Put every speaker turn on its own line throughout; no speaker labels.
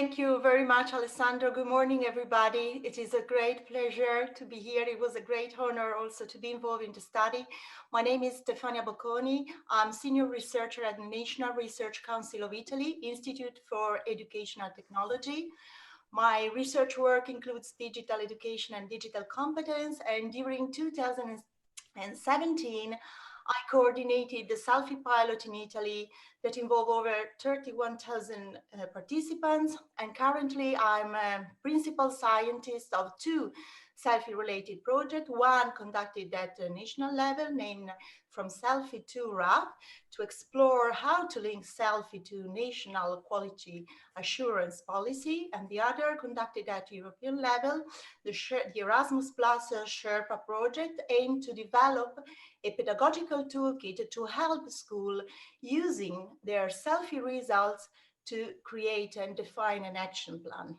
Thank you very much, Alessandro. Good morning, everybody. It is a great pleasure to be here. It was a great honor also to be involved in the study. My name is Stefania Bocconi. I'm senior researcher at the National Research Council of Italy, Institute for Educational Technology. My research work includes digital education and digital competence, and during 2017, I coordinated the SELFIE pilot in Italy that involved over 31,000 participants, and currently I'm a principal scientist of two SELFIE-related projects, one conducted at the national level, named From SELFIE to RAP, to explore how to link SELFIE to national quality assurance policy, and the other conducted at European level, the Erasmus Plus Sherpa project, aimed to develop a pedagogical toolkit to help schools using their SELFIE results to create and define an action plan.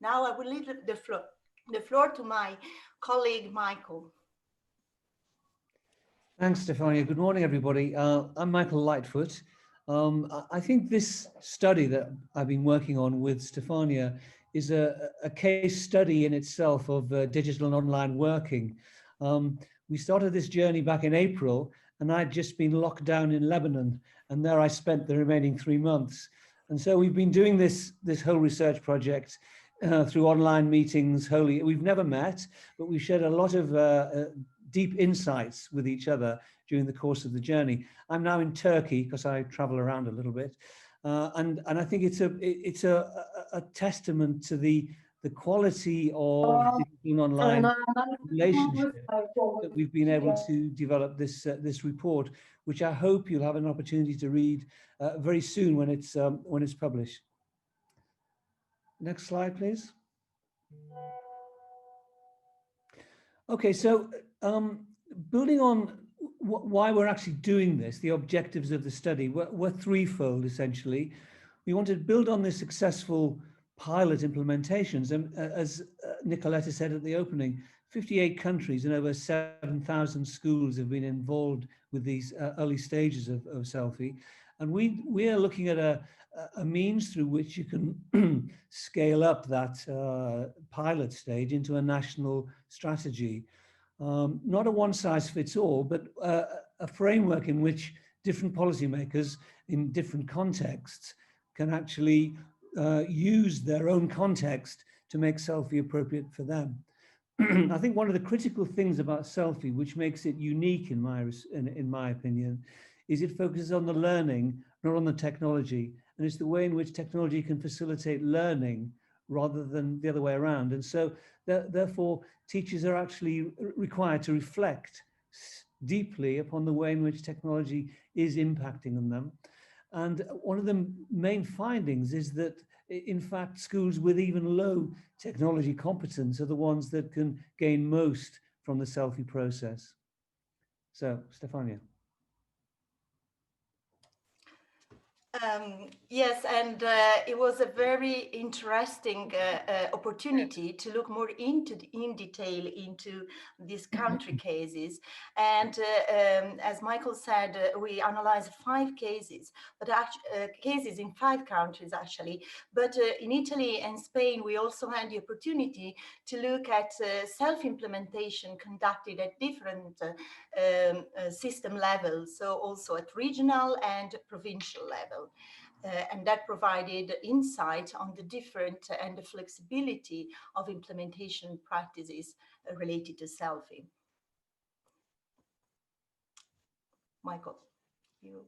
Now I will leave the floor to my colleague, Michael.
Thanks, Stefania. Good morning, everybody. I'm Michael Lightfoot. I think this study that I've been working on with Stefania is a case study in itself of digital and online working. We started this journey back in April, and I'd just been locked down in Lebanon, and there I spent the remaining 3 months. And so we've been doing this whole research project through online meetings. We've never met, but we've shared a lot of deep insights with each other during the course of the journey. I'm now in Turkey because I travel around a little bit, and I think it's a testament to the quality of digital and online relationship that we've been able to develop this report, which I hope you'll have an opportunity to read very soon when it's published. Next slide, please. Okay, so building on why we're actually doing this, the objectives of the study were threefold, essentially. We wanted to build on the successful pilot implementations, and as Nicoletta said at the opening, 58 countries and over 7,000 schools have been involved with these early stages of SELFIE. And we are looking at a means through which you can scale up that pilot stage into a national strategy. Not a one-size-fits-all, but a framework in which different policymakers in different contexts can actually use their own context to make SELFIE appropriate for them. I think one of the critical things about SELFIE, which makes it unique in my opinion, is it focuses on the learning, not on the technology. And it's the way in which technology can facilitate learning rather than the other way around. And so therefore, teachers are actually required to reflect deeply upon the way in which technology is impacting on them. And one of the main findings is that, in fact, schools with even low technology competence are the ones that can gain most from the SELFIE process. So, Stefania.
Yes, and it was a very interesting opportunity to look more in detail into these country cases. And as Michael said, we analyzed 5 cases, but cases in 5 countries actually. But in Italy and Spain, we also had the opportunity to look at self-implementation conducted at different system levels, so also at regional and provincial level. And that provided insight on the different and the flexibility of implementation practices related to SELFIE. Michael, you.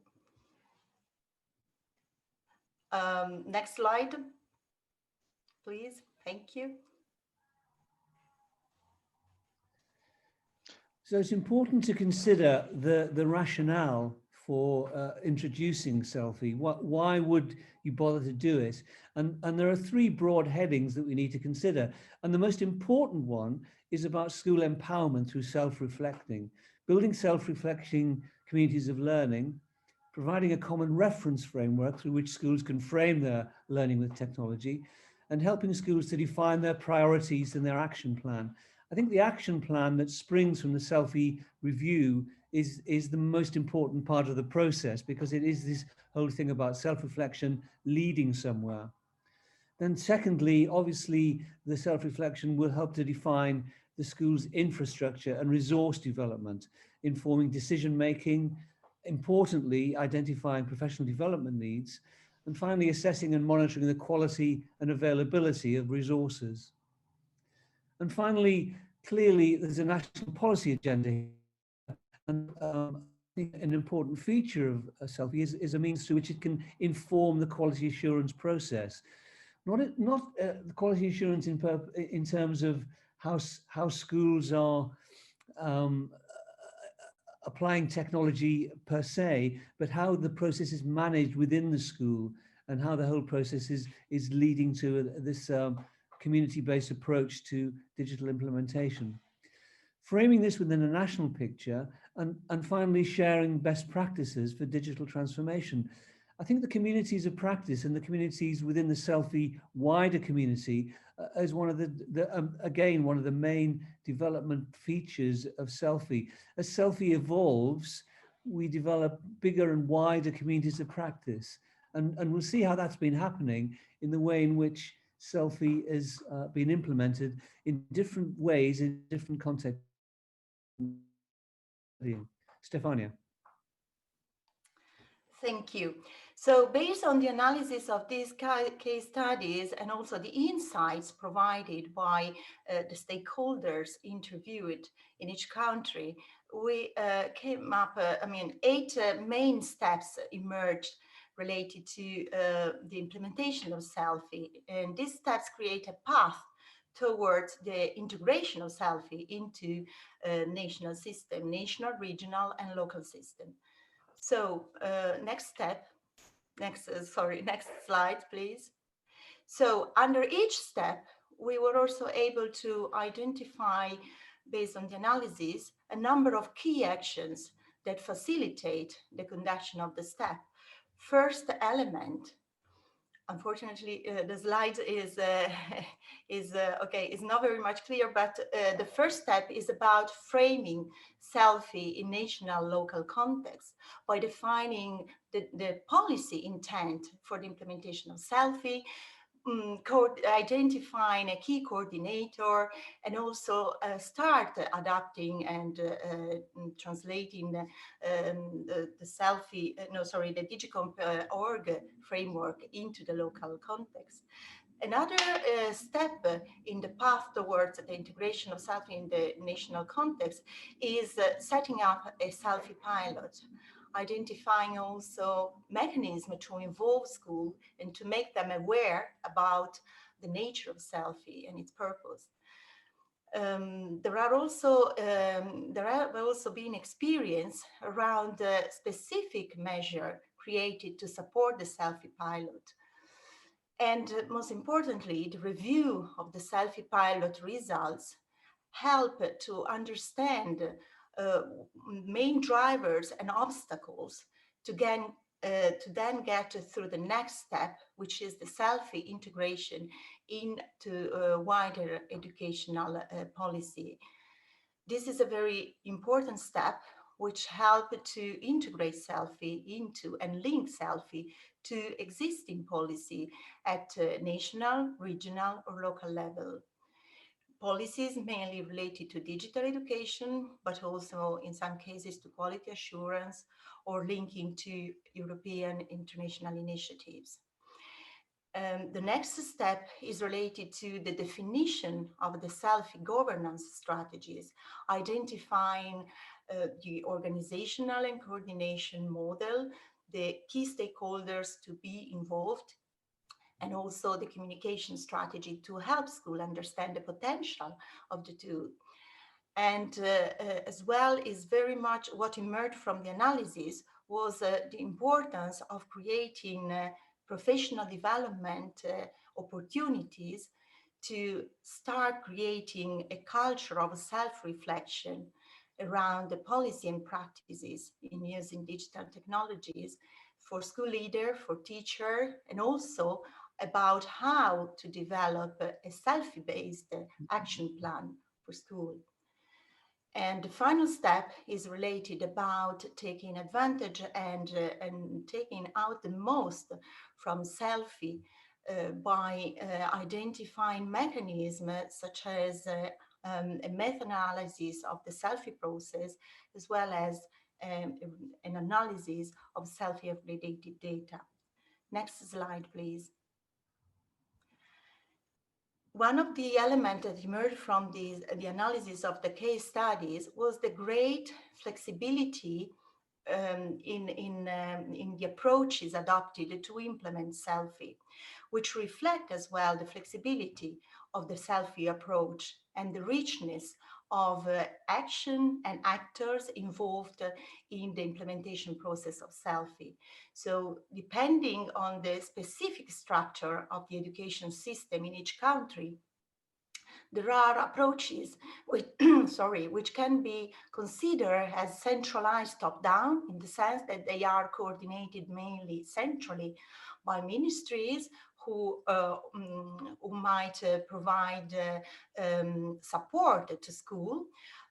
Next slide, please. Thank you.
So it's important to consider the rationale for introducing SELFIE. Why would you bother to do it? And there are 3 broad headings that we need to consider. And the most important one is about school empowerment through self-reflecting, building self-reflecting communities of learning, providing a common reference framework through which schools can frame their learning with technology, and helping schools to define their priorities and their action plan. I think the action plan that springs from the SELFIE review is the most important part of the process, because it is this whole thing about self-reflection leading somewhere. Then secondly, obviously, the self-reflection will help to define the school's infrastructure and resource development, informing decision-making, importantly, identifying professional development needs, and finally, assessing and monitoring the quality and availability of resources. And finally, clearly, there's a national policy agenda here. And I think an important feature of SELFIE is a means through which it can inform the quality assurance process. Not the quality assurance in terms of how schools are um, applying technology per se, but how the process is managed within the school and how the whole process is leading to this community-based approach to digital implementation. Framing this within a national picture, and finally sharing best practices for digital transformation. I think the communities of practice and the communities within the SELFIE wider community is one of again, one of the main development features of SELFIE. As SELFIE evolves, we develop bigger and wider communities of practice. And we'll see how that's been happening in the way in which SELFIE has been implemented in different ways, in different contexts. Stefania.
Thank you. So based on the analysis of these case studies and also the insights provided by the stakeholders interviewed in each country, we came up, 8 main steps emerged related to the implementation of SELFIE. And these steps create a path towards the integration of SELFIE into national system, national, regional, and local system. So next slide, please. So under each step, we were also able to identify, based on the analysis, a number of key actions that facilitate the conduction of the step. First element, unfortunately, the slide is not very much clear, but the first step is about framing SELFIE in national local context by defining the policy intent for the implementation of SELFIE, identifying a key coordinator, and also start adapting and translating the SELFIE, the Digicomp org framework into the local context. Another step in the path towards the integration of SELFIE in the national context is setting up a SELFIE pilot, identifying also mechanisms to involve school and to make them aware about the nature of SELFIE and its purpose. There have also been experience around the specific measure created to support the SELFIE pilot. And most importantly, the review of the SELFIE pilot results help to understand main drivers and obstacles to then get through the next step, which is the SELFIE integration into wider educational policy. This is a very important step which help to integrate SELFIE into and link SELFIE to existing policy at national, regional, or local level. Policies mainly related to digital education, but also in some cases to quality assurance or linking to European international initiatives. The next step is related to the definition of the SELFIE governance strategies, identifying the organizational and coordination model, the key stakeholders to be involved, and also the communication strategy to help school understand the potential of the tool. And as well is very much what emerged from the analysis was the importance of creating professional development opportunities to start creating a culture of self-reflection around the policy and practices in using digital technologies for school leader, for teacher, and also about how to develop a SELFIE-based action plan for school. And the final step is related about taking advantage and taking out the most from SELFIE by identifying mechanisms such as a meta-analysis of the selfie process, as well as an analysis of selfie-related data. Next slide, please. One of the elements that emerged from the analysis of the case studies was the great flexibility in the approaches adopted to implement selfie, which reflect as well the flexibility of the selfie approach and the richness of action and actors involved in the implementation process of selfie. So depending on the specific structure of the education system in each country, there are approaches which, which can be considered as centralized top-down, in the sense that they are coordinated mainly centrally by ministries who might provide support to school,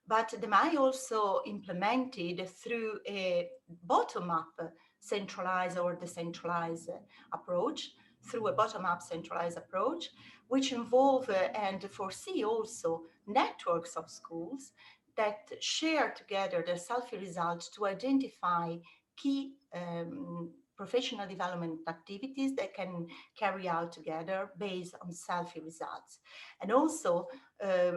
but they might also implemented through a bottom-up centralized or decentralized approach, through a bottom-up centralized approach, which involve and foresee also networks of schools that share together their selfie results to identify key professional development activities that can carry out together based on selfie results. And also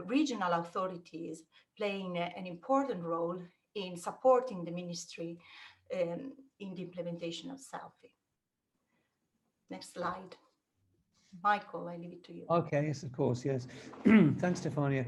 regional authorities playing an important role in supporting the ministry in the implementation of selfie. Next slide. Michael, I leave it to you.
Okay, yes, of course, yes. Thanks, Stefania.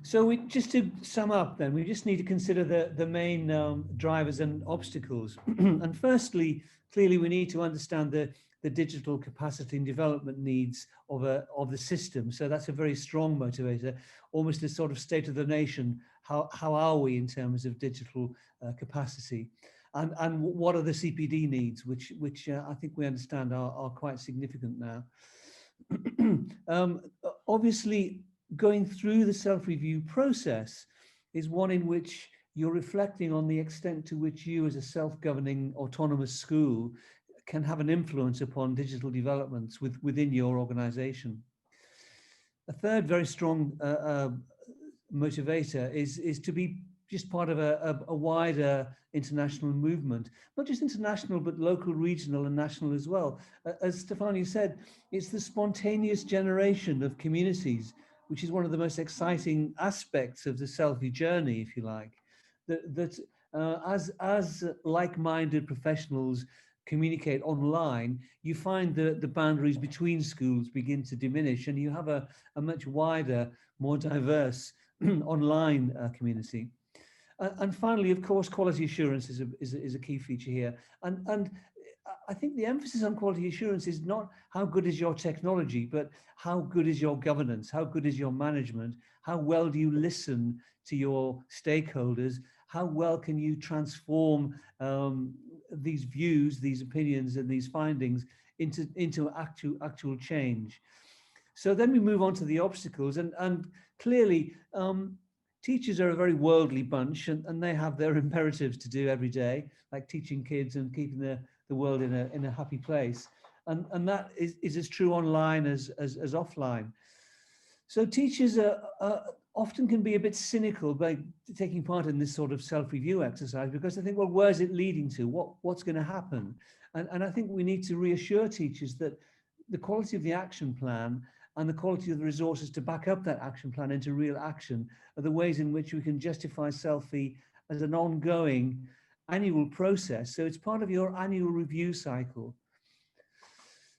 So just to sum up then, we just need to consider the main drivers and obstacles. And firstly, clearly we need to understand the digital capacity and development needs of the system. So that's a very strong motivator, almost a sort of state of the nation. How are we in terms of digital capacity? And what are the CPD needs, which I think we understand are quite significant now. Obviously, going through the self-review process is one in which you're reflecting on the extent to which you as a self-governing autonomous school can have an influence upon digital developments within your organization. A third very strong motivator is to be just part of a wider international movement, not just international, but local, regional, and national as well. As Stefania said, it's the spontaneous generation of communities, which is one of the most exciting aspects of the selfie journey, if you like, that as like-minded professionals communicate online, you find the boundaries between schools begin to diminish, and you have a much wider, more diverse online community. And finally, of course, quality assurance is a key feature here. And I think the emphasis on quality assurance is not how good is your technology, but how good is your governance, how good is your management, how well do you listen to your stakeholders, how well can you transform these views, these opinions, and these findings into actual change. So then we move on to the obstacles, and clearly, teachers are a very worldly bunch, and they have their imperatives to do every day, like teaching kids and keeping the world in a happy place. And that is as true online as offline. So teachers often can be a bit cynical by taking part in this sort of self-review exercise, because they think, well, where's it leading to? What's going to happen? And I think we need to reassure teachers that the quality of the action plan and the quality of the resources to back up that action plan into real action are the ways in which we can justify selfie as an ongoing annual process. So it's part of your annual review cycle.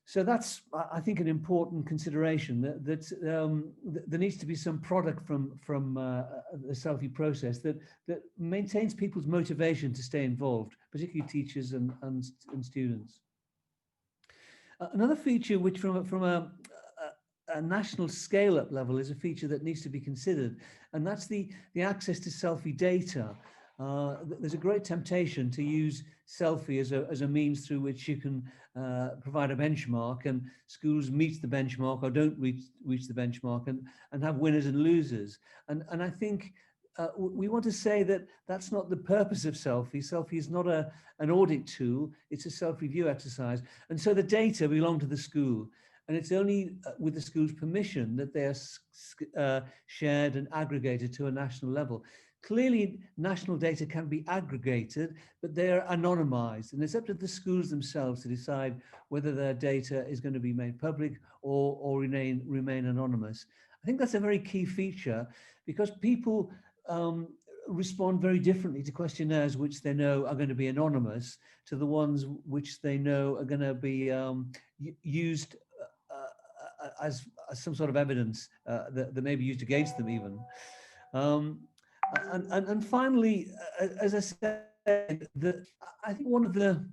So that's, I think, an important consideration, that there needs to be some product from the selfie process that maintains people's motivation to stay involved, particularly teachers and students. Another feature which from a national scale-up level is a feature that needs to be considered, and that's the access to selfie data. There's a great temptation to use selfie as a means through which you can provide a benchmark, and schools meet the benchmark or don't reach the benchmark, and have winners and losers. And I think we want to say that that's not the purpose of selfie. Selfie is not an audit tool, it's a self-review exercise. And so the data belong to the school. And it's only with the school's permission that they are shared and aggregated to a national level. Clearly, national data can be aggregated, but they are anonymized, and it's up to the schools themselves to decide whether their data is going to be made public or remain anonymous. I think that's a very key feature, because people respond very differently to questionnaires which they know are going to be anonymous to the ones which they know are going to be used as some sort of evidence that may be used against them even. And finally, as I said, I think one of the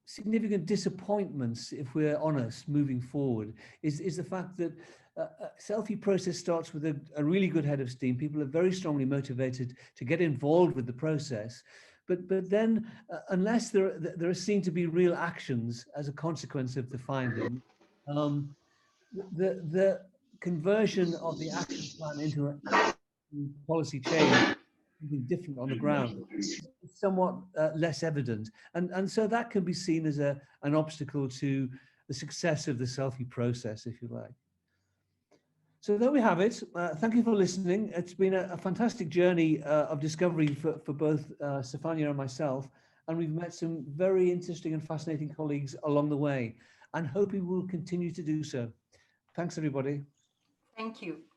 significant disappointments, if we're honest, moving forward, is the fact that SELFIE process starts with a really good head of steam. People are very strongly motivated to get involved with the process, but then unless there are seen to be real actions as a consequence of the finding, the conversion of the action plan into an policy change, something different on the ground, is somewhat less evident. And so that can be seen as an obstacle to the success of the SELFIE process, if you like. So there we have it. Thank you for listening. It's been a fantastic journey of discovery for both Stefania and myself. And we've met some very interesting and fascinating colleagues along the way, and hope we will continue to do so. Thanks, everybody.
Thank you.